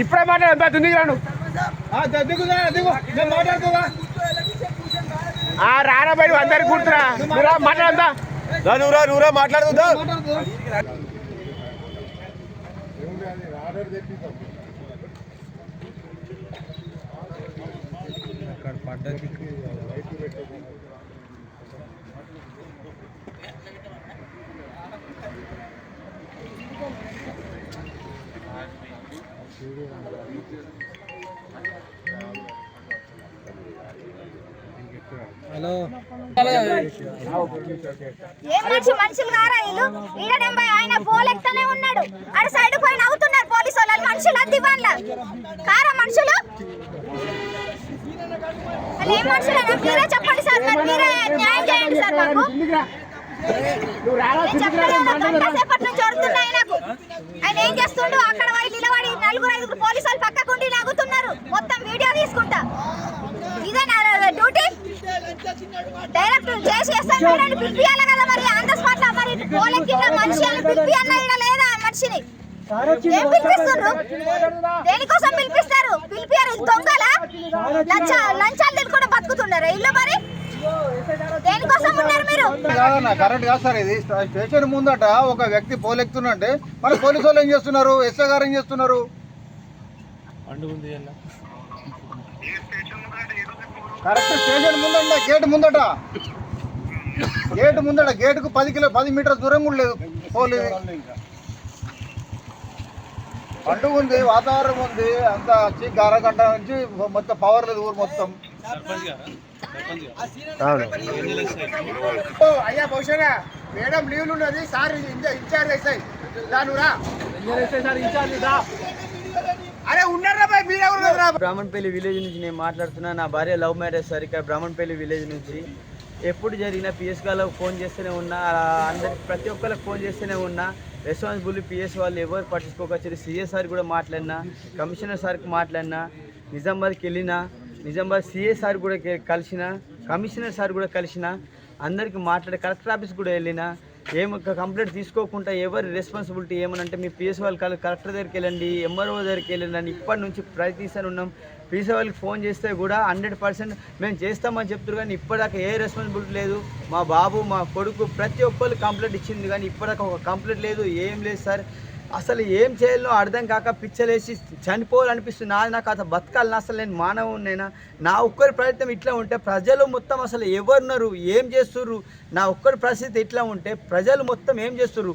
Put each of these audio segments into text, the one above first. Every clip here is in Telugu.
ఇప్పుడే మాట్లాడు దుందికి రాను రానా బయట అందరికి కూర్చురా మాట్లాడదా నువ్వురా మాట్లాడుతుందా హలో మనుషులు కారా వీళ్ళు ఈడెంబై ఆయన పోలెక్తనే ఉన్నాడు అటు సైడ్ పోయి నవ్వుతున్నారు పోలీసు వాళ్ళు మనుషులు దివాన్ల కారా మనుషులు ఏం మనుషులు మీరే చెప్పండి సార్ మరి మీరే న్యాయం చేయండి సార్ మాకు సేపటి నుంచి వస్తున్నాయి నాకు ఆయన ఏం చేస్తుండు అక్కడ పోయి నిలబడి 4-5 పోలీసు వాళ్ళు పక్కకుండి నవ్వుతున్నారు మొత్తం వీడియో తీసుకుంటా ఇదే నా డ్యూటీ డైరెక్ట్ చేసి ఎస్ఐని పిలిపియాలి కదా మరి ఆన్ ద స్పాట్ లో మరి పోలెక్కిన మనిషిని పిలిపియాలా ఇడ లేదా మనిషిని ఏం పిలిపిస్తున్నారు దేనికోసం పిలిపిస్తారు పిలిపియారు దొంగల లంచాలు తిని కూడా బతుకుతున్నారు ఇల్లు మరి దేనికోసం ఉన్నారు మీరు కరెక్ట్ కాదు సార్ ఇది స్టేషన్ ముందట ఒక వ్యక్తి పోలెక్కుతున్నంటే మరి పోలీసు వాళ్ళు ఏం చేస్తున్నారు ఎస్ఐ గారు ఏం చేస్తున్నారు కరెక్ట్ స్టేషన్ ముందండి గేట్ ముందట గేటుకు 10 మీటర్ల దూరం కూడా లేదు పోలీసు పండుగ ఉంది వాతావరణం ఉంది అంత చీక్ అరగంట నుంచి మొత్తం పవర్ లేదు ఊరు మొత్తం అయ్యా బహుశా మేడం లీవ్లు ఉన్నది సార్ ఇన్ఛార్జ్ వేసాయి దానురా అరే ఉన్నారా మీరెవరు బ్రాహ్మణపల్లి విలేజ్ నుంచి నేను మాట్లాడుతున్నా. నా భార్య లవ్ మ్యారేజ్ సార్ ఇక్కడ బ్రాహ్మణపల్లి విలేజ్ నుంచి. ఎప్పుడు జరిగినా పిఎస్ గారికి ఫోన్ చేస్తూనే ఉన్నా, అందరికి ప్రతి ఒక్కరికి ఫోన్ చేస్తూనే ఉన్నా. రెస్పాన్సిబుల్ పిఎస్ వాళ్ళు ఎవరు పట్టించుకోకొచ్చారు. సిఎస్ సార్ కూడా మాట్లాడినా, కమిషనర్ సార్కి మాట్లాడినా, నిజామాబాద్కి వెళ్ళినా, నిజామాబాద్ సిఏ సార్ కూడా కలిసిన, కమిషనర్ సార్ కూడా కలిసిన, అందరికీ మాట్లాడి కలెక్టర్ ఆఫీస్ కూడా వెళ్ళినా. కంప్లైంట్ తీసుకోకుండా ఎవరి రెస్పాన్సిబిలిటీ ఏమనంటే మీ పిఎస్ వాళ్ళు కలెక్టర్ దగ్గరికి వెళ్ళండి, ఎంఆర్ఓ దగ్గరికి వెళ్ళండి అని ఇప్పటి నుంచి ప్రయత్నిస్తూనే ఉన్నాం. పిఎస్ వాళ్ళకి ఫోన్ చేస్తే కూడా 100% మేము చేస్తామని చెప్తారు, కానీ ఇప్పటిదాకా ఏ రెస్పాన్సిబిలిటీ లేదు. మా బాబు, మా కొడుకు ప్రతి ఒక్కరు కంప్లైంట్ ఇచ్చింది, కానీ ఇప్పటిదాకా ఒక కంప్లైంట్ లేదు, ఏం లేదు సార్. అసలు ఏం చేయాలో అర్థం కాక పిచ్చలేసి చనిపోవాలనిపిస్తుంది. నాకు అసలు బతకాలని, అసలు నేను మానవునైనా నా ఒక్కరి ప్రయత్నం ఇట్లా ఉంటే ప్రజలు మొత్తం అసలు ఎవరున్నారు, ఏం చేస్తుర్రు, నా ఒక్కరి పరిస్థితి ఇట్లా ఉంటే ప్రజలు మొత్తం ఏం చేస్తుర్రు.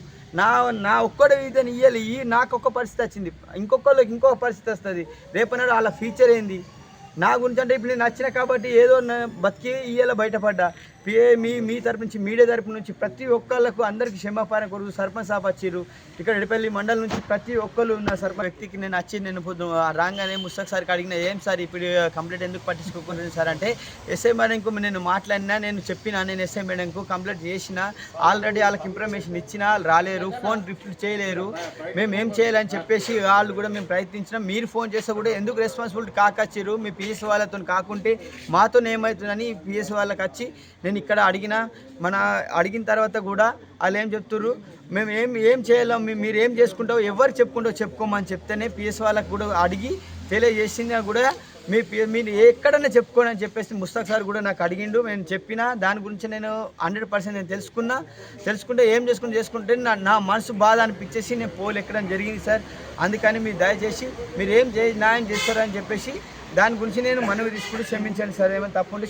నా ఒక్కడి ఇదని ఇయ్యాలి, నాకు ఒక్క పరిస్థితి వచ్చింది, ఇంకొకళ్ళకి ఇంకొక పరిస్థితి వస్తుంది. రేపన్నాడు వాళ్ళ ఫ్యూచర్ ఏంది. నా గురించి అంటే ఇప్పుడు నేను నచ్చిన కాబట్టి ఏదో బతికి ఇయ్యాల బయటపడ్డా. మీ తరపు నుంచి, మీడియా తరపు నుంచి ప్రతి ఒక్కళ్ళకు అందరికీ క్షమాపణ కొరకు సర్పంచ్ సాబ్ వచ్చారు. ఇక్కడ ఎడపల్లి మండలం నుంచి ప్రతి ఒక్కళ్ళు ఉన్న సర్పంచ్ వ్యక్తికి నేను వచ్చి నేను రాగానే ముస్తాక్ సార్కి అడిగిన, ఏం సార్ ఇప్పుడు కంప్లైంట్ ఎందుకు పట్టించుకోకుండా సార్ అంటే, ఎస్ఐ మేడంకు నేను మాట్లాడినా, నేను చెప్పినా, నేను ఎస్ఐ మేడంకు కంప్లైంట్ చేసిన, ఆల్రెడీ వాళ్ళకి ఇన్ఫర్మేషన్ ఇచ్చినా, వాళ్ళు రాలేరు, ఫోన్ రిఫ్ట్ చేయలేరు, మేము ఏం చేయాలని చెప్పేసి వాళ్ళు కూడా మేము ప్రయత్నించినాం. మీరు ఫోన్ చేస్తే కూడా ఎందుకు రెస్పాన్సిబిలిటీ కాకొచ్చారు, మీ పిఎస్ వాళ్ళతో కాకుంటే మాతో ఏమవుతుందని పిఎస్ వాళ్ళకి వచ్చి నేను ఇక్కడ అడిగిన తర్వాత కూడా వాళ్ళు ఏం చెప్తుర్రు, మేము ఏం చేయాలి, మీరు ఏం చేసుకుంటావు, ఎవరు చెప్పుకోమని చెప్తేనే పిఎస్ వాళ్ళకు కూడా అడిగి తెలియజేసింది కూడా మీరు ఎక్కడన్నా చెప్పుకోండి అని చెప్పేసి ముస్తాక్ సార్ కూడా నాకు అడిగిండు. నేను చెప్పిన దాని గురించి నేను 100% నేను తెలుసుకుంటే ఏం చేసుకుంటే నా మనసు బాధ అనిపించేసి నేను పోలెక్కడం జరిగింది సార్. అందుకని మీరు దయచేసి మీరు న్యాయం చేస్తారని చెప్పేసి దాని గురించి నేను మనవి తీసుకుంటూ క్షమించాను సార్. ఏమైనా తప్పుంటే